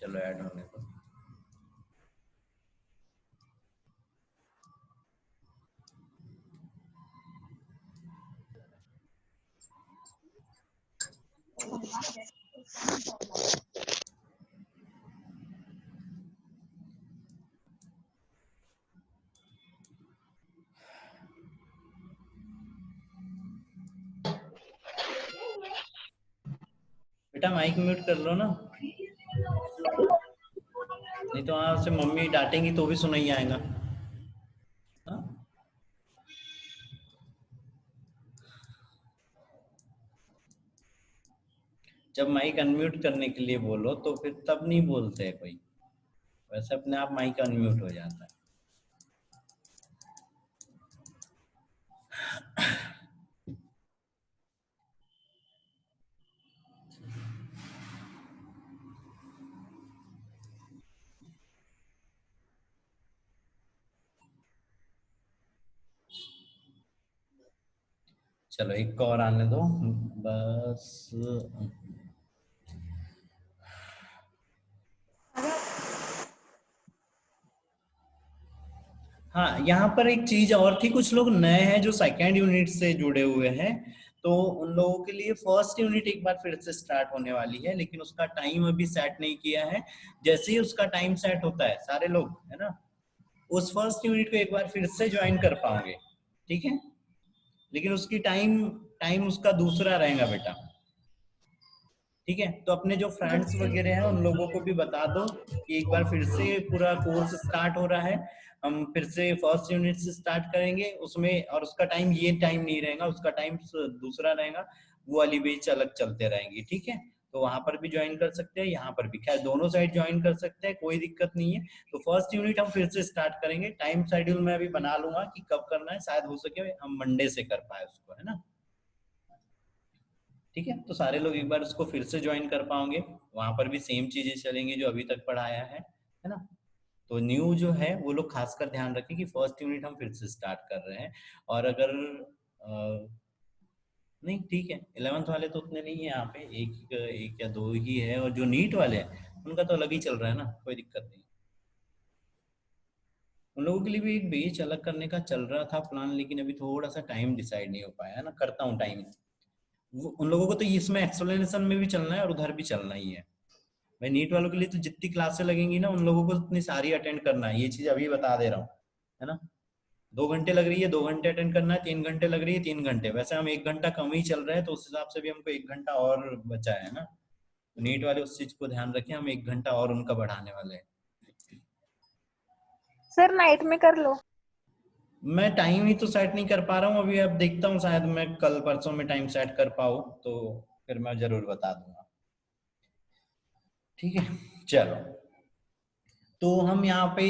चलो ऐड होने दो। बेटा माइक म्यूट कर लो ना, नहीं तो वहां से मम्मी डांटेंगी तो भी सुनाई आएगा। हाँ? जब माइक अनम्यूट करने के लिए बोलो तो फिर तब नहीं बोलते है कोई, वैसे अपने आप माइक अनम्यूट हो जाता है। चलो एक और आने दो बस। हाँ, यहाँ पर एक चीज और थी, कुछ लोग नए हैं जो सेकेंड यूनिट से जुड़े हुए हैं, तो उन लोगों के लिए फर्स्ट यूनिट एक बार फिर से स्टार्ट होने वाली है, लेकिन उसका टाइम अभी सेट नहीं किया है। जैसे ही उसका टाइम सेट होता है सारे लोग, है ना, उस फर्स्ट यूनिट को एक बार फिर से ज्वाइन कर पाओगे, ठीक है। लेकिन उसकी टाइम टाइम उसका दूसरा रहेगा बेटा, ठीक है। तो अपने जो फ्रेंड्स वगैरह हैं उन लोगों को भी बता दो कि एक बार फिर से पूरा कोर्स स्टार्ट हो रहा है, हम फिर से फर्स्ट यूनिट से स्टार्ट करेंगे उसमें, और उसका टाइम ये टाइम नहीं रहेगा, उसका टाइम दूसरा रहेगा, वो वाली बेच अलग चलते रहेंगी, ठीक है। तो वहां पर भी ज्वाइन कर सकते हैं, यहाँ पर भी, खैर दोनों साइड ज्वाइन कर सकते हैं, कोई दिक्कत नहीं है। तो फर्स्ट यूनिट हम फिर से स्टार्ट करेंगे, टाइम शेड्यूल मैं अभी बना लूंगा कि कब करना है, शायद हो सके हम मंडे से कर पाए उसको, है ना। ठीक है, तो सारे लोग एक बार उसको फिर से ज्वाइन कर पाओगे, वहां पर भी सेम चीजें चलेंगी जो अभी तक पढ़ाया है ना। तो न्यू जो है वो लोग खासकर ध्यान रखें कि फर्स्ट यूनिट हम फिर से स्टार्ट कर रहे हैं। और अगर नहीं, ठीक है, 11th वाले तो उतने नहीं है यहाँ पे, एक एक या दो ही है, और जो नीट वाले हैं उनका तो अलग ही चल रहा है ना, कोई दिक्कत नहीं। उन लोगों के लिए भी एक बेच अलग करने का चल रहा था प्लान, लेकिन अभी थोड़ा सा टाइम डिसाइड नहीं हो पाया है ना, करता हूँ टाइम। उन लोगों को तो इसमें एक्सप्लेनेशन में भी चलना है और उधर भी चलना ही है। भाई नीट वालों के लिए तो जितनी क्लासें लगेंगी ना उन लोगों को उतनी सारी अटेंड करना है, ये चीज अभी बता दे रहा हूँ, है ना। 2 घंटे लग रही है, 2 घंटे अटेंड करना है, 3 घंटे लग रही है, 3 घंटे, वैसे हम 1 घंटा कम ही चल रहे हैं, तो उस हिसाब से भी हमको 1 घंटा और बचा है ना। तो नीट वाले उस चीज को ध्यान रखें, हम 1 घंटा और उनका बढ़ाने वाले हैं। सर नाइट में कर लो। मैं टाइम ही तो सेट नहीं कर पा रहा हूँ अभी, अब देखता हूँ शायद मैं कल परसों में टाइम सेट कर पाऊँ, तो फिर मैं जरूर बता दूंगा, ठीक है। चलो, तो हम यहाँ पे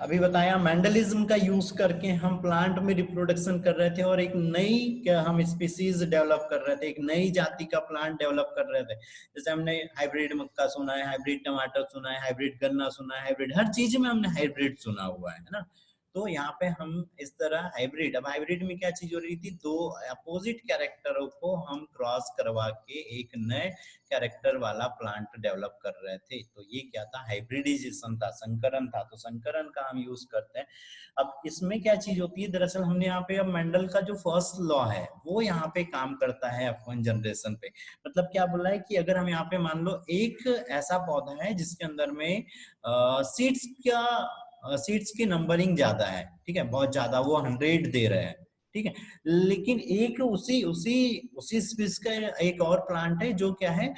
अभी बताया मेंडलिज्म का यूज करके हम प्लांट में रिप्रोडक्शन कर रहे थे, और एक नई हम स्पीसीज डेवलप कर रहे थे, एक नई जाति का प्लांट डेवलप कर रहे थे। जैसे हमने हाइब्रिड मक्का सुना है, हाइब्रिड टमाटर सुना है, हाइब्रिड गन्ना सुना है, हाइब्रिड हर चीज में हमने हाइब्रिड सुना हुआ है ना। तो यहाँ पे हम इस तरह हाइब्रिड, अब हाइब्रिड में क्या चीज हो रही थी, दो अपोजिट कैरेक्टरों को हम क्रॉस करवा के एक नए कैरेक्टर वाला प्लांट डेवलप कर रहे थे, तो ये क्या था, हाइब्रिडाइजेशन था, संकरण था, तो संकरण का हम यूज करते हैं। अब इसमें क्या चीज होती है, दरअसल हमने यहाँ पे अब मेंडल का जो फर्स्ट लॉ है वो यहाँ पे काम करता है F1 जनरेशन पे। मतलब क्या बोला है कि अगर हम यहाँ पे मान लो एक ऐसा पौधा है जिसके अंदर में सीड्स की नंबरिंग ज्यादा है, ठीक है, बहुत ज्यादा, वो 100 दे रहे हैं, ठीक है। लेकिन एक उसी उसी उसी स्पीस का एक और प्लांट है जो क्या है,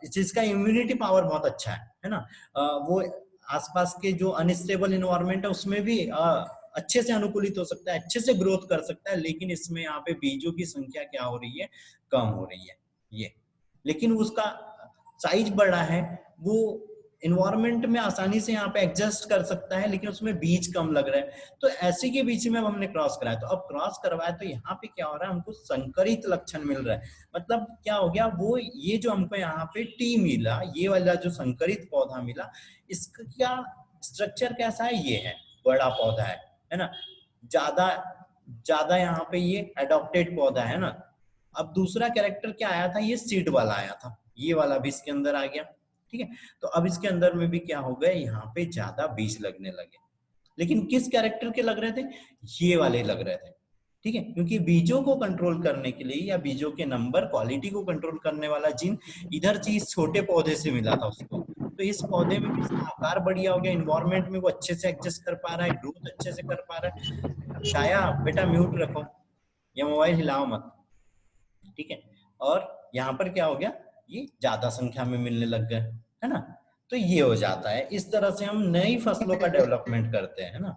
जिसका इम्यूनिटी पावर बहुत अच्छा है ना। वो आसपास के जो अनस्टेबल इन्वायरमेंट है उसमें भी अच्छे से अनुकूलित हो सकता है, अच्छे से ग्रोथ कर सकता है, लेकिन इसमें यहाँ पे बीजों की संख्या क्या हो रही है, कम हो रही है ये। लेकिन उसका साइज बड़ा है, वो इन्वायरमेंट में आसानी से यहाँ पे एडजस्ट कर सकता है, लेकिन उसमें बीज कम लग रहा है। तो ऐसे के बीच में हमने क्रॉस कराया, तो अब क्रॉस करवाया तो यहाँ पे क्या हो रहा है, हमको संकरित लक्षण मिल रहा है। मतलब क्या हो गया, वो ये जो हमको यहाँ पे टी मिला, ये वाला जो संकरित पौधा मिला, इसका क्या स्ट्रक्चर कैसा है, ये है, बड़ा पौधा है ना, ज्यादा ज्यादा यहाँ पे ये एडॉप्टेड पौधा है ना। अब दूसरा कैरेक्टर क्या आया था, ये सीड वाला आया था, ये वाला भी इसके अंदर आ गया, ठीक है। तो अब इसके अंदर में भी क्या हो गया, यहाँ पे ज्यादा बीज लगने लगे, लेकिन किस कैरेक्टर के लग रहे थे, ये वाले लग रहे थे, ठीक है, क्योंकि बीजों को कंट्रोल करने के लिए या बीजों के नंबर क्वालिटी को कंट्रोल करने वाला जीन इधर चीज छोटे पौधे से मिला था उसको, तो इस पौधे में भी इसका आकार बढ़िया हो गया, इन्वायरमेंट में वो अच्छे से एडजस्ट कर पा रहा है, ग्रोथ अच्छे से कर पा रहा है। छाया बेटा म्यूट रखो या मोबाइल हिलाओ मत, ठीक है। और यहाँ पर क्या हो गया, ये ज्यादा संख्या में मिलने लग गए, है ना। तो ये हो जाता है, इस तरह से हम नई फसलों का डेवलपमेंट करते हैं, है ना।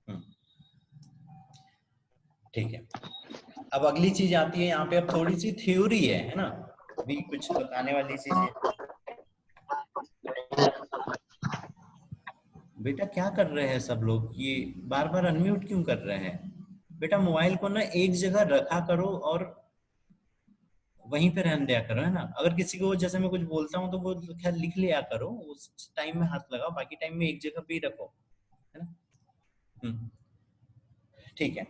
हम्म, ठीक है। अब अगली चीज आती है यहाँ पे, अब थोड़ी सी थ्योरी है ना, अभी कुछ बताने वाली चीज है। बेटा क्या कर रहे हैं सब लोग, ये बार बार अनम्यूट क्यों कर रहे हैं। बेटा मोबाइल को ना एक जगह रखा करो और वहीं पे रहने दिया करो, है ना। अगर किसी को जैसे मैं कुछ बोलता हूँ तो वो खैर लिख लिया करो, उस टाइम में हाथ लगाओ, बाकी टाइम में एक जगह पे ही रखो, है ना। हम्म, ठीक है।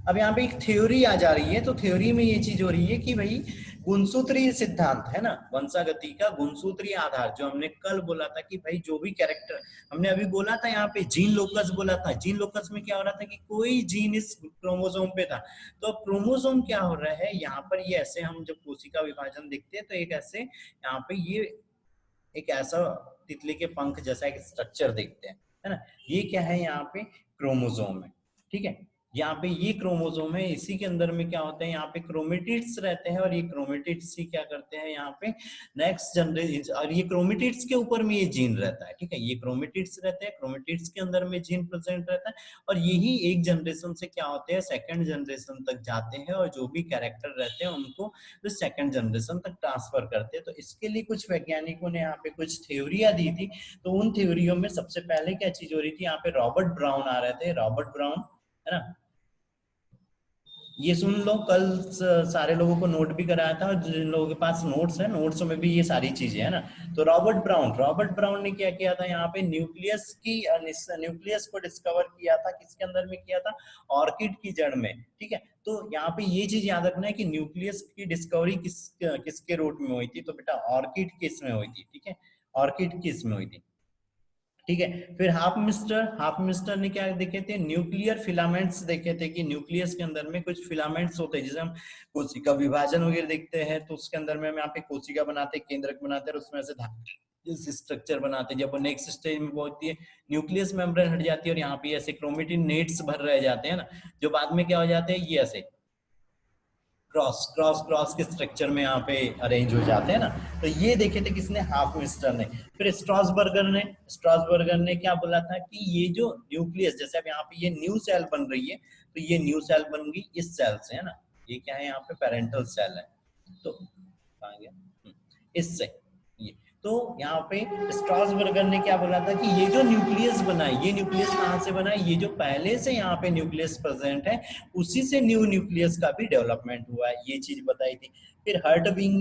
अब यहाँ पे एक थ्योरी आ जा रही है, तो थ्योरी में ये चीज हो रही है कि भाई गुणसूत्रीय सिद्धांत है ना, वंशागति का गुणसूत्रीय आधार, जो हमने कल बोला था कि भाई जो भी कैरेक्टर, हमने अभी बोला था यहाँ पे जीन लोकस बोला था, जीन लोकस में क्या हो रहा था कि कोई जीन इस क्रोमोसोम पे था, तो अब क्रोमोसोम क्या हो रहा है यहाँ पर, ये ऐसे हम जब कोशिका विभाजन देखते हैं तो एक ऐसे यहाँ पे ये एक ऐसा तितली के पंख जैसा एक स्ट्रक्चर देखते हैं, है ना। ये क्या है यहाँ पे, क्रोमोसोम है, ठीक है। यहाँ पे ये क्रोमोसोम है, इसी के अंदर में क्या होता है, यहाँ पे क्रोमेटिड्स रहते हैं, और ये क्रोमेटिड्स ही क्या करते हैं यहाँ पे नेक्स्ट जनरेशन, और ये क्रोमेटिड्स के ऊपर में ये जीन रहता है, ठीक है। ये क्रोमेटिड्स रहते हैं, क्रोमेटिड्स के अंदर में जीन प्रेजेंट रहता है, और यही एक जनरेशन से क्या होते हैं सेकंड जनरेशन तक जाते हैं, और जो भी कैरेक्टर रहते हैं उनको तो सेकंड जनरेशन तक ट्रांसफर करते हैं। तो इसके लिए कुछ वैज्ञानिकों ने यहाँ पे कुछ थ्योरियां दी थी, तो उन थ्योरियों में सबसे पहले क्या चीज हो रही थी, यहाँ पे रॉबर्ट ब्राउन आ रहे थे, रॉबर्ट ब्राउन, है ना। ये सुन लो, कल सारे लोगों को नोट भी कराया था, और जिन लोगों के पास नोट्स है, नोट्स में भी ये सारी चीजें है ना। तो रॉबर्ट ब्राउन ने क्या किया था यहाँ पे, न्यूक्लियस को डिस्कवर किया था, किसके अंदर में किया था, ऑर्किड की जड़ में, ठीक है। तो यहाँ पे ये चीज याद रखना है कि न्यूक्लियस की डिस्कवरी किसके रूट में हुई थी, तो बेटा ऑर्किड की इसमें हुई थी, ठीक है, ऑर्किड की इसमें हुई थी, ठीक है। फिर हाफ मिस्टर ने क्या देखे थे, न्यूक्लियर फिलामेंट्स देखे थे, कि न्यूक्लियस के अंदर में कुछ फिलामेंट्स होते हैं, जैसे हम कोशिका विभाजन वगैरह देखते हैं तो उसके अंदर में हम यहाँ पे कोशिका बनाते हैं, केंद्रक बनाते हैं, और उसमें से स्ट्रक्चर बनाते हैं। जब वो नेक्स्ट स्टेज में पहुंचती है, न्यूक्लियस मेम्ब्रेन हट जाती है, और यहाँ पे ऐसे क्रोमेटिन नेट्स भर रह जाते हैं ना, जो बाद में क्या हो जाते हैं, ये ऐसे क्रॉस क्रॉस क्रॉस के स्ट्रक्चर में यहाँ पे अरेंज हो जाते हैं ना। तो ये देखे थे किसने, हाफ मिस्टर ने। फिर स्ट्रॉसबर्गर ने क्या बोला था कि ये जो न्यूक्लियस, जैसे अब यहाँ पे ये न्यू सेल बन रही है, तो ये न्यू सेल बन गई इस सेल से, है ना। ये क्या है यहाँ पे, पेरेंटल सेल है, तो कहाँ गया, इससे ये। तो यहाँ पे स्ट्रॉसबर्गर ने क्या बोला था कि ये जो न्यूक्लियस बना है, ये न्यूक्लियस कहाँ से बना है, ये जो पहले से यहाँ पे न्यूक्लियस प्रेजेंट है उसी से न्यू न्यूक्लियस का भी डेवलपमेंट हुआ है, ये चीज बताई थी। फिर हर्टविंग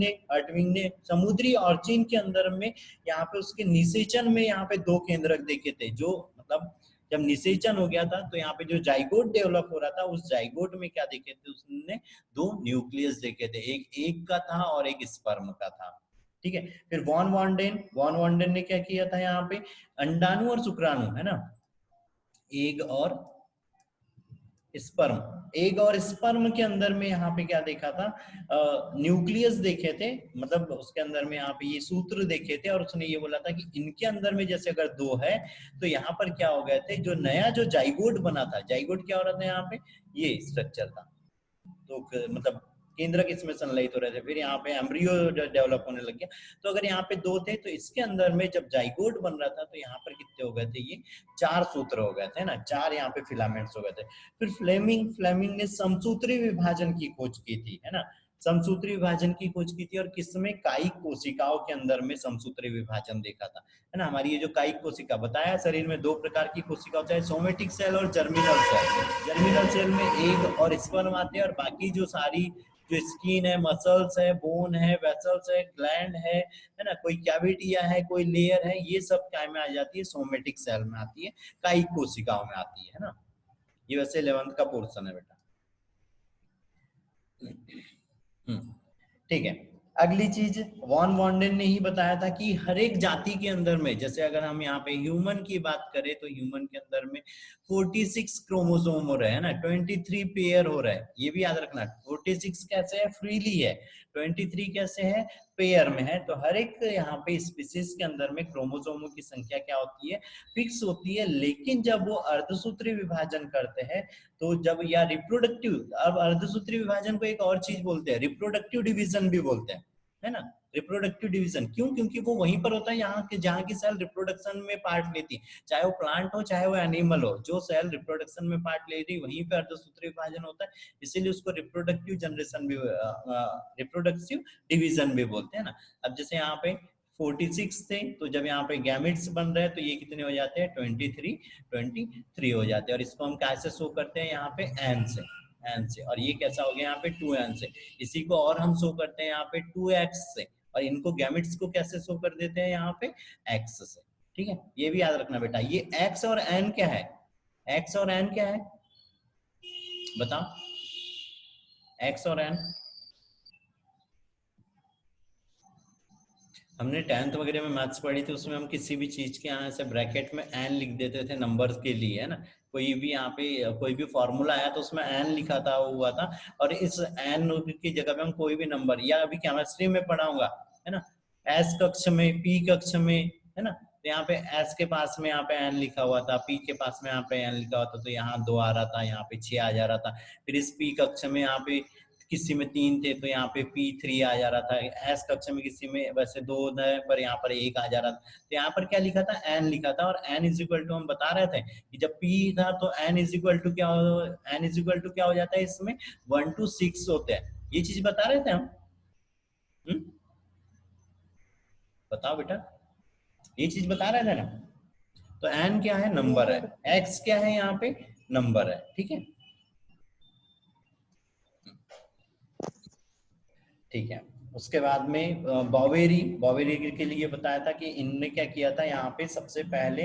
ने समुद्री ऑर्चिन के अंदर में यहाँ पे उसके निषेचन में यहाँ पे दो केंद्रक देखे थे, जो मतलब जब निषेचन हो गया था तो यहाँ पे जो जाइगोट डेवलप हो रहा था, उस जाइगोट में क्या देखे थे उसने, दो न्यूक्लियस देखे थे, एक एग का था और एक स्पर्म का था, ठीक है। फिर वॉन वॉन्डेन ने क्या किया था यहाँ पे, अंडाणु और शुक्राणु, है ना, एग और स्पर्म के अंदर में यहाँ पे क्या देखा था, न्यूक्लियस देखे थे, मतलब उसके अंदर में यहाँ पे ये सूत्र देखे थे, और उसने ये बोला था कि इनके अंदर में जैसे अगर दो है तो यहाँ पर क्या हो गए थे, जो नया जो जाइगोट बना था, जाइगोट क्या हो रहा था यहाँ पे, ये स्ट्रक्चर था, तो मतलब केंद्रक इसमें संलयित हो रहे थे, फिर यहाँ पे एम्ब्रियो डेवलप होने लग गया। तो अगर यहाँ पे दो थे तो इसके अंदर में जब जाइगोट बन रहा था तो यहाँ पर कितने हो गए थे, ये चार सूत्र हो गए थे ना, चार यहाँ पे फिलामेंट्स हो गए थे। फिर फ्लेमिंग ने समसूत्री विभाजन की खोज की थी, है ना, समसूत्री विभाजन की खोज की थी, और किसमें, कायिक कोशिकाओं के अंदर में समसूत्री विभाजन देखा था, है ना। हमारी ये जो कायिक कोशिका बताया, शरीर में दो प्रकार की कोशिका होता है, सोमेटिक सेल और जर्मिनल सेल। जर्मिनल सेल में एग और स्पर्म आते हैं, और बाकी जो सारी जो स्किन है, मसल्स है, बोन है, वेसल्स है, ग्लैंड है ना, कोई कैविटिया है, कोई लेयर है, ये सब क्या में आ जाती है, सोमेटिक सेल में आती है, कायिक कोशिकाओं में आती है ना। ये वैसे 11th का पोर्शन है बेटा। ठीक है। अगली चीज वॉन वॉन्डेन ने ही बताया था कि हर एक जाति के अंदर में, जैसे अगर हम यहाँ पे ह्यूमन की बात करें तो ह्यूमन के अंदर में 46 क्रोमोसोम हो रहे हैं ना, 23 पेयर हो रहा है, ये भी याद रखना। 46 कैसे है, फ्रीली है, 23 कैसे है, पेयर में है। तो हर एक यहाँ पे स्पीसीज के अंदर में क्रोमोसोमों की संख्या क्या होती है, फिक्स होती है। लेकिन जब वो अर्धसूत्री विभाजन करते हैं तो जब, या रिप्रोडक्टिव, अब अर्धसूत्री विभाजन को एक और चीज बोलते हैं, रिप्रोडक्टिव डिवीजन भी बोलते हैं, है ना। रिप्रोडक्टिव डिवीजन क्यों, क्योंकि वो वहीं पर होता है यहाँ के, जहाँ की सेल रिप्रोडक्शन में पार्ट लेती, चाहे वो प्लांट हो चाहे वो एनिमल हो, जो सेल रिप्रोडक्शन में पार्ट ले रही वहीं पे अर्धसूत्री विभाजन होता है, इसीलिए उसको रिप्रोडक्टिव जनरेशन भी, रिप्रोडक्टिव डिवीजन भी बोलते हैं ना। अब जैसे यहाँ पे 46 थे, तो जब यहाँ पे गैमेट्स बन रहे हैं तो ये कितने हो जाते हैं, 23 हो जाते हैं। और इसको हम कैसे शो करते हैं, यहाँ पे एन से, और ये कैसा हो गया यहाँ पे 2n से। इसी को और हम शो करते हैं यहाँ पे 2x से, और इनको गैमेट्स को कैसे शो कर देते हैं यहाँ पे x से। ठीक है, ये भी याद रखना बेटा। ये x और n क्या है, x और n क्या है बताओ, x और n। हमने 10th वगैरह में मैथ्स पढ़ी थी, उसमें हम किसी भी चीज के यहाँ से ब्रैकेट में एन लिख देते थे नंबर्स के लिए, है ना। कोई भी यहाँ पे कोई भी फॉर्मूला आया तो उसमें एन लिखा था, हुआ था, और इस एन की जगह पे हम कोई भी नंबर, या अभी केमिस्ट्री में पढ़ाऊंगा, है ना, एस कक्ष में, पी कक्ष में, है ना, तो यहाँ पे एस के पास में यहाँ पे एन लिखा हुआ था, पी के पास में यहाँ पे एन लिखा हुआ था, तो यहाँ 2 आ रहा था, यहाँ पे 6 आ जा रहा था। फिर इस पी कक्ष में यहाँ पे किसी में 3 थे तो यहाँ पे P3 आ जा रहा था, एस कक्ष में किसी में वैसे 2 है पर यहाँ पर 1 आ जा रहा था। तो यहाँ पर क्या लिखा था, n लिखा था, और n इज इक्वल टू हम बता रहे थे कि जब p था तो n इज इक्वल टू क्या, n इज इक्वल टू क्या हो जाता है, इसमें 1 to 6 होते हैं। ये चीज बता रहे थे हम। बताओ बेटा, ये चीज बता रहे थे ना। तो n क्या है, नंबर है, x क्या है यहाँ पे, नंबर है, ठीक है। ठीक है, उसके बाद में बॉवेरी के लिए बताया था कि इनने क्या किया था, यहाँ पे सबसे पहले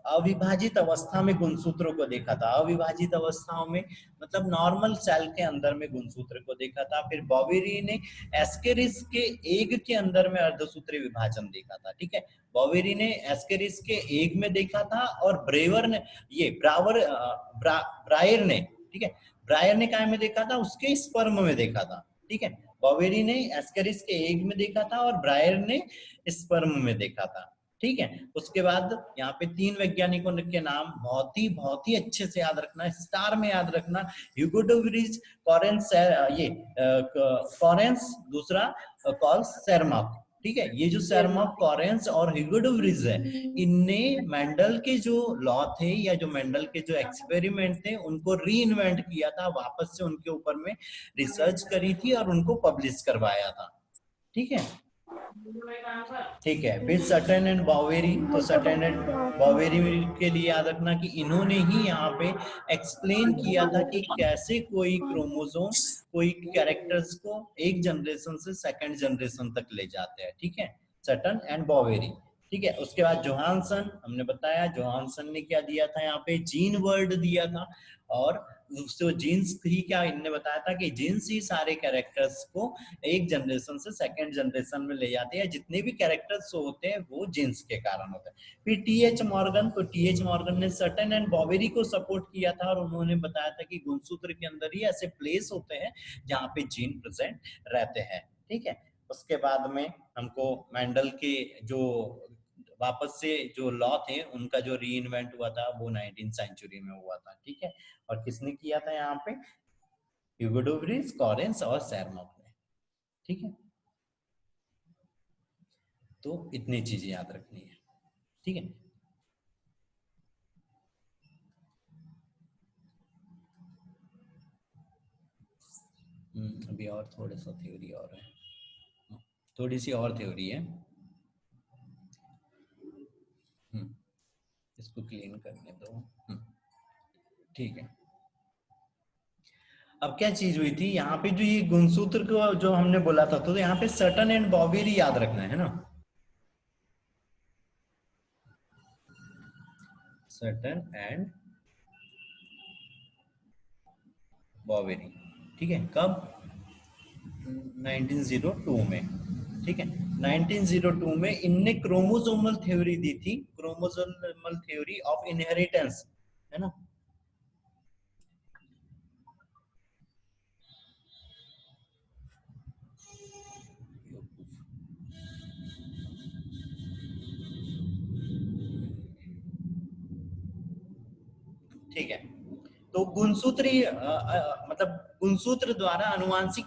अविभाजित अवस्था में गुणसूत्रों को देखा था। अविभाजित अवस्थाओं में मतलब नॉर्मल सेल के अंदर में गुणसूत्र को देखा था। फिर बॉवेरी ने एस्केरिस के एग के अंदर में अर्धसूत्री विभाजन देखा था, ठीक है। बॉवेरी ने एस्केरिस के एग में देखा था, और ब्रेवर ने, ये ब्रायर ने, ठीक है, ब्रायर ने काय में देखा था, उसके स्पर्म में देखा था, ठीक है। बॉवेरी ने एस्केरिस के एग में देखा था, और ब्रायर ने स्पर्म में देखा था, ठीक है। उसके बाद यहाँ पे 3 वैज्ञानिकों के नाम बहुत ही अच्छे से याद रखना, स्टार में याद रखना। ह्यूगो डे व्रीज, कॉरेंस, ये कॉरेंस, दूसरा कॉल्स सेरमाक, ठीक है। ये जो सेरमाक, कॉरेंस और ह्यूगो डे व्रीज है, इनने मेंडल के जो लॉ थे, या जो मेंडल के जो एक्सपेरिमेंट थे, उनको री इन्वेंट किया था, वापस से उनके ऊपर में रिसर्च करी थी और उनको पब्लिश करवाया था, ठीक है। ठीक है, फिर सटन एंड बॉवेरी, तो सटन एंड बॉवेरी के लिए याद रखना कि इन्होंने ही यहाँ पे एक्सप्लेन किया था कि कैसे कोई क्रोमोसोम कोई कैरेक्टर्स को एक जनरेशन से सेकंड जनरेशन तक ले जाते हैं, ठीक है, सटन एंड बॉवेरी, ठीक है। उसके बाद जोहानसन, हमने बताया जोहानसन ने क्या दिया था, यहाँ पे जीन वर्ड दिया था, और तो जीन्स ही क्या इनने बताया था कि जीन्स ही सारे कैरेक्टर्स को एक जनरेशन से सेकंड जनरेशन में ले जाते हैं, जितने भी कैरेक्टर्स होते हैं वो जीन्स के कारण होते हैं। फिर टीएच मॉर्गन, तो टीएच मॉर्गन ने सटन एंड बॉवेरी को सपोर्ट किया था, और उन्होंने बताया था कि गुणसूत्र के अंदर ही ऐसे प्लेस होते हैं जहाँ पे जीन प्रेजेंट रहते हैं, ठीक है। उसके बाद में हमको मेंडल के जो वापस से जो लॉ थे उनका जो री इन्वेंट हुआ था वो 19th सेंचुरी में हुआ था, ठीक है। और किसने किया था यहाँ पे, ह्यूगो डे व्रीज, कॉरेंस और सेरमॉक ने, ठीक है। तो इतनी चीजें याद रखनी है, ठीक है। अभी और थोड़ा सा थ्योरी और है, थोड़ी सी और थ्योरी है। इसको क्लीन करने दो। ठीक है, अब क्या चीज हुई थी यहाँ पे, जो ये गुणसूत्र को जो हमने बोला था, तो यहाँ पे सटन एंड बॉवेरी याद रखना है ना, सटन एंड बॉवेरी, ठीक है। कब, 1902 में, ठीक है। 1902 में इनने क्रोमोसोमल थ्योरी दी थी, क्रोमोसोमल थ्योरी ऑफ इनहेरिटेंस, है ना। ठीक है, तो गुणसूत्री मतलब गुणसूत्र द्वारा अनुवांशिक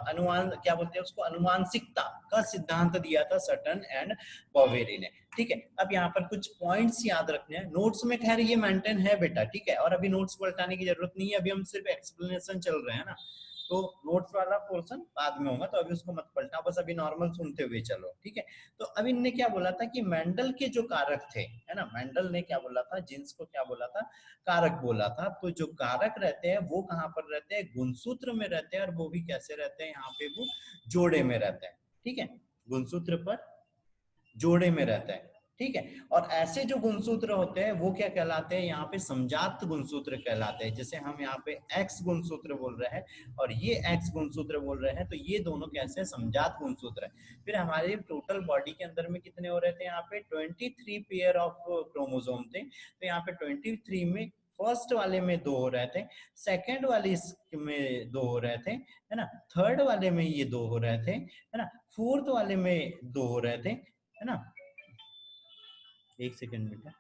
अनुमान क्या बोलते हैं उसको, अनुवांशिकता का सिद्धांत दिया था सटन एंड बॉवेरी ने, ठीक है। अब यहाँ पर कुछ पॉइंट्स याद रखने हैं, नोट्स में खैर ये मेंटेन है बेटा, ठीक है, और अभी नोट्स पलटाने की जरूरत नहीं है, अभी हम सिर्फ एक्सप्लेनेशन चल रहे हैं ना, तो नोट्स वाला पोर्शन बाद में होगा, तो अभी उसको मत पलटा, बस अभी नॉर्मल सुनते हुए चलो, ठीक है। तो अब इनने क्या बोला था कि मेंडल के जो कारक थे, है ना, मेंडल ने क्या बोला था, जीन्स को क्या बोला था, कारक बोला था। तो जो कारक रहते हैं वो कहाँ पर रहते हैं, गुणसूत्र में रहते हैं, और वो भी कैसे रहते हैं, यहाँ पे वो जोड़े में रहते हैं, ठीक है, गुणसूत्र पर जोड़े में रहता है, ठीक है। और ऐसे जो गुणसूत्र होते हैं वो क्या कहलाते हैं, यहाँ पे समजात गुणसूत्र कहलाते हैं। जैसे हम यहाँ पे एक्स गुणसूत्र बोल रहे हैं और ये एक्स गुणसूत्र बोल रहे हैं, तो ये दोनों कैसे समजात गुणसूत्र है। फिर हमारे टोटल बॉडी के अंदर में कितने हो रहे थे, यहाँ पे 23 पेयर ऑफ क्रोमोसोम थे, तो यहाँ पे 23 में फर्स्ट वाले में 2 हो रहे थे, सेकेंड वाले में 2 हो रहे थे, है ना, थर्ड वाले में ये 2 हो रहे थे, है ना, फोर्थ वाले में 2 हो रहे थे, है ना। एक सेकंड बेटा,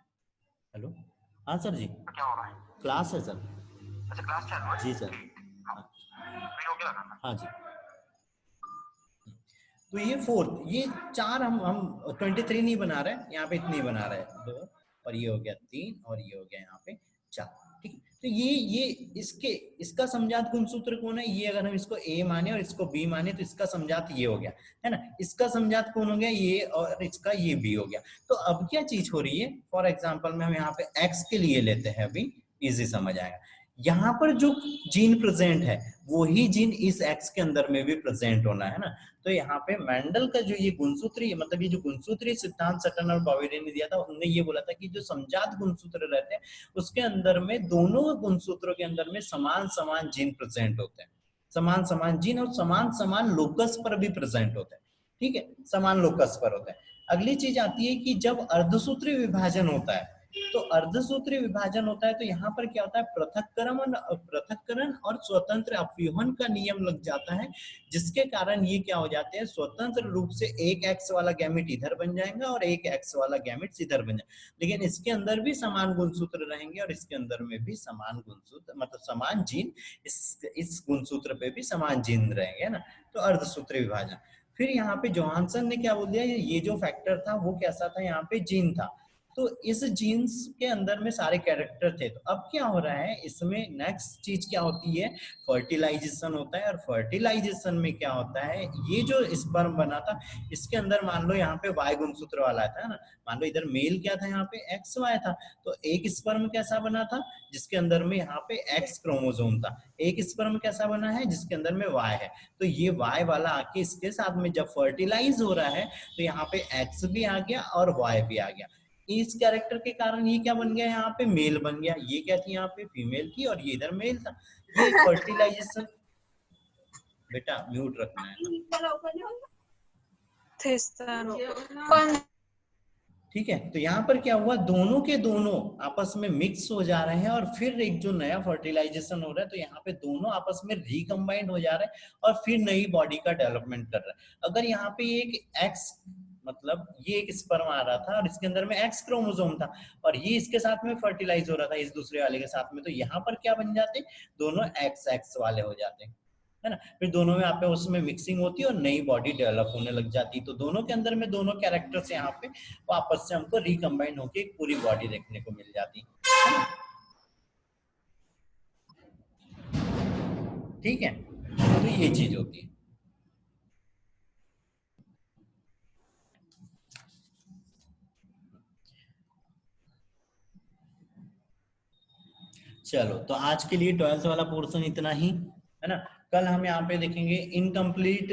हेलो, हाँ सर जी, क्या हो रहा है, क्लास है सर। अच्छा क्लास चल रहा है जी सर। हाँ जी, तो ये फोर्थ, ये 4 हम 23 नहीं बना रहे हैं, यहाँ पे इतनी बना रहे हैं, 2 और ये हो गया 3 और ये हो गया यहाँ पे 4, ठीक है। तो ये इसके इसका समजात गुणसूत्र कौन है, ये अगर हम इसको ए माने और इसको बी माने तो इसका समजात ये हो गया, है ना। इसका समजात कौन हो गया, ये, और इसका ये बी हो गया। तो अब क्या चीज हो रही है, फॉर एग्जाम्पल में हम यहाँ पे एक्स के लिए लेते हैं, अभी इजी समझ आएगा। यहाँ पर जो जीन प्रेजेंट है वही जीन इस एक्स के अंदर में भी प्रेजेंट होना है ना। तो यहाँ पे मेंडल का जो ये गुणसूत्री, मतलब ये जो गुणसूत्री सिद्धांत सटन और बॉवेरी ने दिया था, उन्होंने ये बोला था कि जो समजात गुणसूत्र रहते हैं उसके अंदर में, दोनों गुणसूत्रों के अंदर में समान समान जीन प्रेजेंट होते हैं, समान समान जीन, और समान समान लोकस पर भी प्रेजेंट होते हैं, ठीक है, समान लोकस पर होते हैं। अगली चीज आती है कि जब अर्धसूत्री विभाजन होता है, तो अर्धसूत्री विभाजन होता है तो यहाँ पर क्या होता है, पृथक्करण और स्वतंत्र अपव्यूहन का नियम लग जाता है, जिसके कारण ये क्या हो जाते हैं, स्वतंत्र रूप से एक एक्स वाला गैमेट इधर बन जाएगा और एक एक्स वाला गैमेट इधर बन जाएगा, लेकिन इसके अंदर भी समान गुणसूत्र रहेंगे और इसके अंदर में भी समान गुणसूत्र, मतलब समान जीन, इस गुणसूत्र पे भी समान जीन रहेंगे ना। तो अर्धसूत्री विभाजन। फिर यहाँ पे जोहानसन ने क्या बोल दिया, ये जो फैक्टर था वो कैसा था, यहाँ पे जीन था, तो इस जीन्स के अंदर में सारे कैरेक्टर थे। तो अब क्या हो रहा है इसमें, नेक्स्ट चीज क्या होती है, फर्टिलाइजेशन होता है, और फर्टिलाइजेशन में क्या होता है, ये जो स्पर्म बना था इसके अंदर मान लो यहाँ पे वाई गुणसूत्र वाला था ना, मान लो इधर मेल क्या था, यहाँ पे एक्स वाई था, तो एक स्पर्म कैसा बना था जिसके अंदर में यहाँ पे एक्स क्रोमोसोम था, एक स्पर्म कैसा बना है जिसके अंदर में वाई है, तो ये वाई वाला आके इसके साथ में जब फर्टिलाइज हो रहा है तो यहाँ पे एक्स भी आ गया और वाई भी आ गया। इस कैरेक्टर के कारण ये क्या बन गया, यहाँ पे मेल बन गया, ये क्या थी यहाँ पे फीमेल थी और ये इधर मेल था। ये फर्टिलाइजेशन, बेटा म्यूट रखना है ना, ठीक है। तो यहाँ पर क्या हुआ, दोनों के दोनों आपस में मिक्स हो जा रहे हैं और फिर एक जो नया फर्टिलाइजेशन हो रहा है, तो यहाँ पे दोनों आपस में रिकम्बाइंड हो जा रहे हैं और फिर नई बॉडी का डेवलपमेंट कर रहा है। अगर यहाँ पे एक एक्स, मतलब ये एक स्पर्म आ रहा था और इसके अंदर में एक्स क्रोमोसोम था और ये इसके साथ में फर्टिलाइज हो रहा था इस दूसरे वाले के साथ में, तो यहाँ पर क्या बन जाते, दोनों एक्स एक्स वाले हो जाते हैं, है ना। फिर दोनों में आप उसमें मिक्सिंग होती है और नई बॉडी डेवलप होने लग जाती है। तो दोनों के अंदर में दोनों कैरेक्टर्स यहाँ पे वापस से हमको रिकम्बाइन होके एक पूरी बॉडी देखने को मिल जाती है, ठीक है। तो ये चीज होती है। चलो, तो आज के लिए 12th वाला पोर्शन इतना ही, है ना। कल हम यहाँ पे देखेंगे इनकम्प्लीट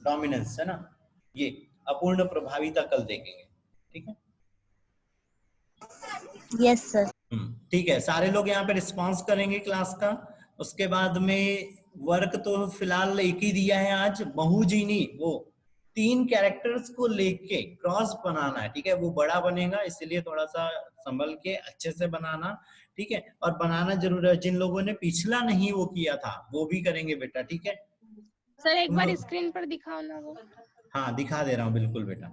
डोमिनेंस, है ना, ये अपूर्ण प्रभाविता कल देखेंगे, ठीक है। Yes sir. ठीक है, सारे लोग यहाँ पे रिस्पॉन्स करेंगे क्लास का, उसके बाद में वर्क तो फिलहाल एक ही दिया है आज, बहुजीनी, वो 3 कैरेक्टर्स को लेके क्रॉस बनाना है, ठीक है। वो बड़ा बनेगा, इसलिए थोड़ा सा संभल के अच्छे से बनाना, ठीक है। और बनाना जरूर है, जिन लोगों ने पिछला नहीं वो किया था वो भी करेंगे बेटा, ठीक है। सर एक तुम बार लोग, स्क्रीन पर दिखाओ ना वो। हाँ दिखा दे रहा हूँ बिल्कुल बेटा,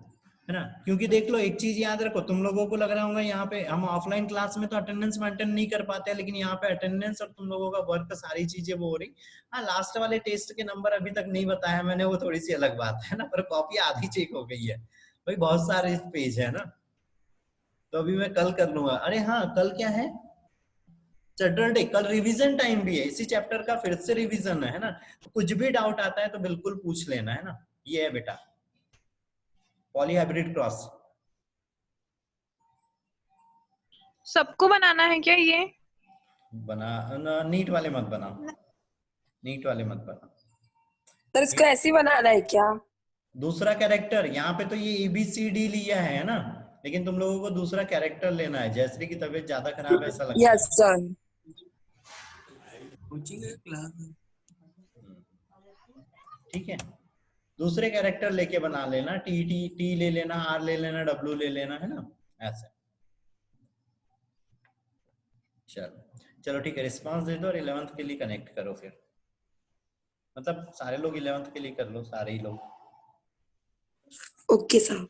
है ना। क्योंकि देख लो एक चीज याद रखो, तुम लोगों को लग रहा होगा यहाँ पे हम ऑफलाइन क्लास में तो अटेंडेंस मेंटेन नहीं कर पाते हैं, लेकिन यहाँ पे अटेंडेंस और तुम लोगों का वर्क सारी चीजें वो हो रही। हाँ लास्ट वाले टेस्ट के नंबर अभी तक नहीं बताया मैंने, वो थोड़ी सी अलग बात है ना, पर कॉपी आधी चेक हो गई है भाई, बहुत सारे पेज है ना, तो अभी मैं कल कर लूंगा। अरे हाँ कल क्या है, सैटरडे, कल रिवीजन टाइम भी है, इसी चैप्टर का फिर से रिवीजन है ना। तो कुछ भी डाउट आता है तो बिल्कुल पूछ लेना, है ना। ये है बेटा पॉलीहाइब्रिड क्रॉस। सबको बनाना है क्या ये? बना नीट वाले मत बना, नीट वाले मत बना। सर इसको ऐसे ही बनाना है क्या? दूसरा कैरेक्टर, यहाँ पे तो ये ABCD लिया है ना, लेकिन तुम लोगों को दूसरा कैरेक्टर लेना है। जयश्री की तबीयत ज्यादा खराब है ऐसा लगता है। Yes sir. ठीक है, दूसरे कैरेक्टर लेके बना लेना, टी ले लेना, R ले लेना, W ले लेना, है ना, ऐसे। चलो चलो ठीक है, रिस्पांस दे दो और 11th के लिए कनेक्ट करो फिर, मतलब सारे लोग 11th के लिए कर लो, सारे ही लोग। Okay sir.